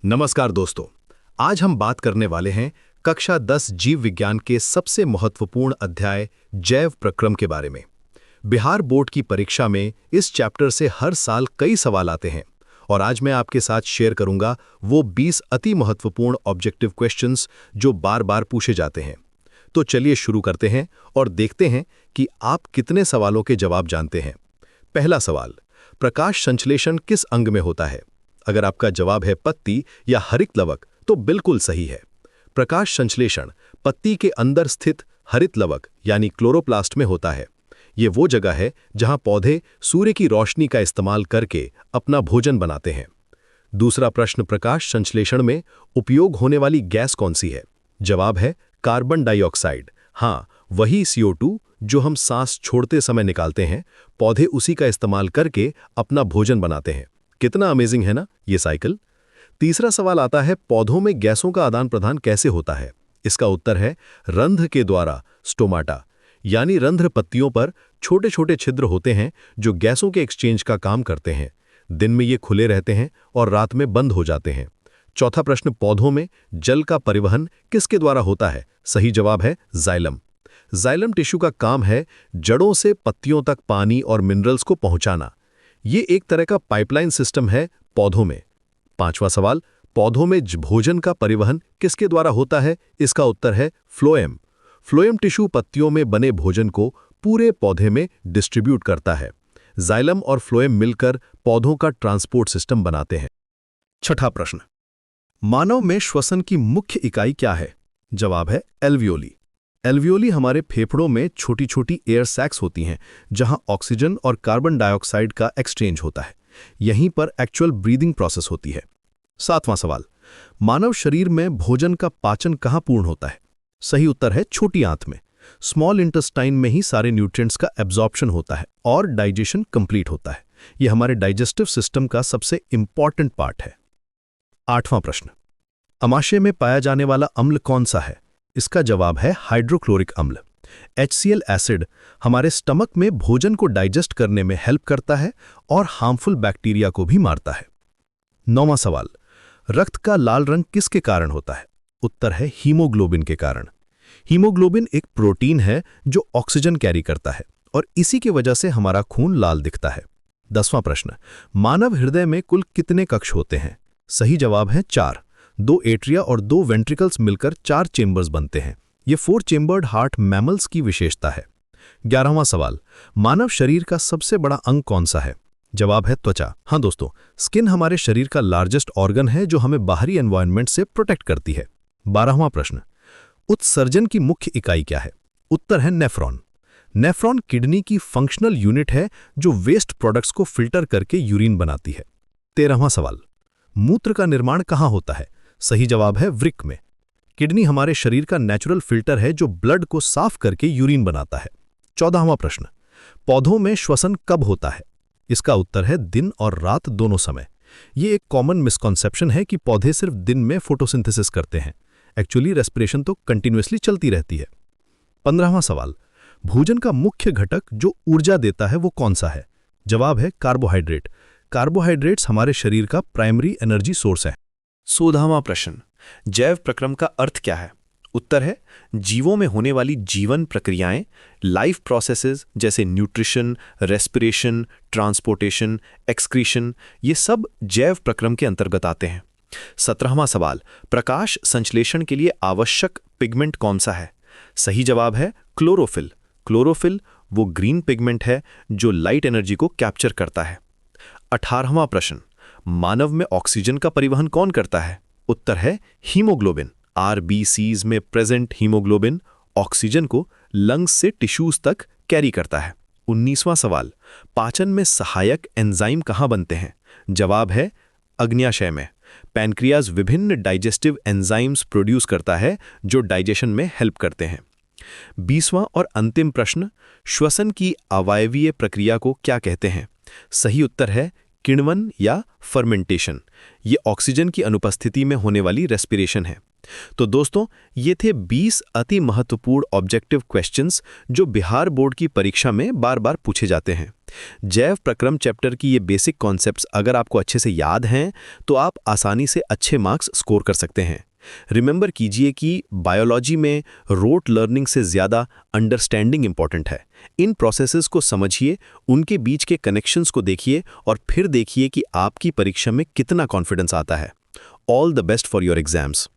नमस्कार दोस्तों। आज हम बात करने वाले हैं कक्षा 10 जीव विज्ञान के सबसे महत्वपूर्ण अध्याय जैव प्रक्रम के बारे में। बिहार बोर्ड की परीक्षा में इस चैप्टर से हर साल कई सवाल आते हैं और आज मैं आपके साथ शेयर करूंगा वो 20 अति महत्वपूर्ण ऑब्जेक्टिव क्वेश्चंस जो बार बार पूछे जाते हैं। तो चलिए शुरू करते हैं और देखते हैं कि आप कितने सवालों के जवाब जानते हैं। पहला सवाल, प्रकाश संश्लेषण किस अंग में होता है? अगर आपका जवाब है पत्ती या हरित लवक तो बिल्कुल सही है। प्रकाश संश्लेषण पत्ती के अंदर स्थित हरित लवक यानी क्लोरोप्लास्ट में होता है। ये वो जगह है जहां पौधे सूर्य की रोशनी का इस्तेमाल करके अपना भोजन बनाते हैं। दूसरा प्रश्न, प्रकाश संश्लेषण में उपयोग होने वाली गैस कौन सी है? जवाब है कार्बन डाइऑक्साइड। हाँ, वही CO2 जो हम सांस छोड़ते समय निकालते हैं, पौधे उसी का इस्तेमाल करके अपना भोजन बनाते हैं। कितना अमेजिंग है ना ये साइकिल। तीसरा सवाल आता है, पौधों में गैसों का आदान प्रदान कैसे होता है? इसका उत्तर है रंध्र के द्वारा, स्टोमाटा यानी रंध्र पत्तियों पर छोटे छोटे छिद्र होते हैं जो गैसों के एक्सचेंज का काम करते हैं। दिन में ये खुले रहते हैं और रात में बंद हो जाते हैं। चौथा प्रश्न, पौधों में जल का परिवहन किसके द्वारा होता है? सही जवाब है जाइलम। जाइलम टिश्यू का काम है जड़ों से पत्तियों तक पानी और मिनरल्स को पहुंचाना। ये एक तरह का पाइपलाइन सिस्टम है पौधों में। पांचवा सवाल, पौधों में भोजन का परिवहन किसके द्वारा होता है? इसका उत्तर है फ्लोएम। फ्लोएम टिश्यू पत्तियों में बने भोजन को पूरे पौधे में डिस्ट्रीब्यूट करता है। जाइलम और फ्लोएम मिलकर पौधों का ट्रांसपोर्ट सिस्टम बनाते हैं। छठा प्रश्न, मानव में श्वसन की मुख्य इकाई क्या है? जवाब है एल्वियोली। एल्वियोली हमारे फेफड़ों में छोटी छोटी एयर सैक्स होती हैं जहां ऑक्सीजन और कार्बन डाइऑक्साइड का एक्सचेंज होता है। यहीं पर एक्चुअल ब्रीदिंग प्रोसेस होती है। सातवां सवाल, मानव शरीर में भोजन का पाचन कहां पूर्ण होता है? सही उत्तर है छोटी आंत में। स्मॉल इंटेस्टाइन में ही सारे न्यूट्रिएंट्स का एब्जॉर्प्शन होता है और डाइजेशन कंप्लीट होता है। यह हमारे डाइजेस्टिव सिस्टम का सबसे इंपॉर्टेंट पार्ट है। आठवां प्रश्न, अमाशय में पाया जाने वाला अम्ल कौन सा है? इसका जवाब है हाइड्रोक्लोरिक अम्ल। HCl एसिड हमारे स्टमक में भोजन को डाइजेस्ट करने में हेल्प करता है और हार्मफुल बैक्टीरिया को भी मारता है। नौवां सवाल, रक्त का लाल रंग किसके कारण होता है? उत्तर है हीमोग्लोबिन के कारण। हीमोग्लोबिन एक प्रोटीन है जो ऑक्सीजन कैरी करता है और इसी की वजह से हमारा खून लाल दिखता है। 10वां प्रश्न, मानव हृदय में कुल कितने कक्ष होते हैं? सही जवाब है 4। 2 एट्रिया और 2 वेंट्रिकल्स मिलकर 4 चेंबर्स बनते हैं। ये 4 चेंबर्ड हार्ट मैमल्स की विशेषता है। 11वां सवाल, मानव शरीर का सबसे बड़ा अंग कौन सा है? जवाब है त्वचा। हाँ दोस्तों, स्किन हमारे शरीर का लार्जेस्ट ऑर्गन है जो हमें बाहरी एनवायरनमेंट से प्रोटेक्ट करती है। 12वां प्रश्न, उत्सर्जन की मुख्य इकाई क्या है? उत्तर है नेफ्रॉन। नेफ्रॉन किडनी की फंक्शनल यूनिट है जो वेस्ट प्रोडक्ट्स को फिल्टर करके यूरिन बनाती है। 13वां सवाल, मूत्र का निर्माण कहाँ होता है? सही जवाब है वृक्क में। किडनी हमारे शरीर का नेचुरल फिल्टर है जो ब्लड को साफ करके यूरिन बनाता है। 14वां प्रश्न, पौधों में श्वसन कब होता है? इसका उत्तर है दिन और रात दोनों समय। ये एक कॉमन मिसकॉन्सेप्शन है कि पौधे सिर्फ दिन में फोटोसिंथेसिस करते हैं। एक्चुअली रेस्पिरेशन तो कंटिन्यूअसली चलती रहती है। 15वां सवाल, भोजन का मुख्य घटक जो ऊर्जा देता है वो कौन सा है? जवाब है कार्बोहाइड्रेट। कार्बोहाइड्रेट्स हमारे शरीर का प्राइमरी एनर्जी सोर्स है। 16वां प्रश्न, जैव प्रक्रम का अर्थ क्या है? उत्तर है जीवों में होने वाली जीवन प्रक्रियाएं, लाइफ प्रोसेसेस जैसे न्यूट्रिशन, रेस्पिरेशन, ट्रांसपोर्टेशन, एक्सक्रीशन, ये सब जैव प्रक्रम के अंतर्गत आते हैं। 17वां सवाल, प्रकाश संश्लेषण के लिए आवश्यक पिगमेंट कौन सा है? सही जवाब है क्लोरोफिल। क्लोरोफिल वो ग्रीन पिगमेंट है जो लाइट एनर्जी को कैप्चर करता है। 18वां प्रश्न, मानव में ऑक्सीजन का परिवहन कौन करता है? उत्तर है हीमोग्लोबिन। RBCs में प्रेजेंट हीमोग्लोबिन ऑक्सीजन को लंग्स से टिश्यूज तक कैरी करता है। 19वां सवाल, पाचन में सहायक एंजाइम कहाँ बनते हैं? जवाब है अग्न्याशय में। पैनक्रियाज विभिन्न डाइजेस्टिव एंजाइम्स प्रोड्यूस करता है जो डाइजेशन में हेल्प करते हैं। 20वां और अंतिम प्रश्न, श्वसन की अवायवीय प्रक्रिया को क्या कहते हैं? सही उत्तर है किण्वन या फर्मेंटेशन। ये ऑक्सीजन की अनुपस्थिति में होने वाली रेस्पिरेशन है। तो दोस्तों, ये थे 20 अति महत्वपूर्ण ऑब्जेक्टिव क्वेश्चंस जो बिहार बोर्ड की परीक्षा में बार बार पूछे जाते हैं। जैव प्रक्रम चैप्टर की ये बेसिक कॉन्सेप्ट्स अगर आपको अच्छे से याद हैं तो आप आसानी से अच्छे मार्क्स स्कोर कर सकते हैं। रिमेंबर कीजिए कि बायोलॉजी में रोट लर्निंग से ज़्यादा अंडरस्टैंडिंग इंपॉर्टेंट है। इन प्रोसेसेस को समझिए, उनके बीच के कनेक्शंस को देखिए और फिर देखिए कि आपकी परीक्षा में कितना कॉन्फिडेंस आता है। All the best for your exams.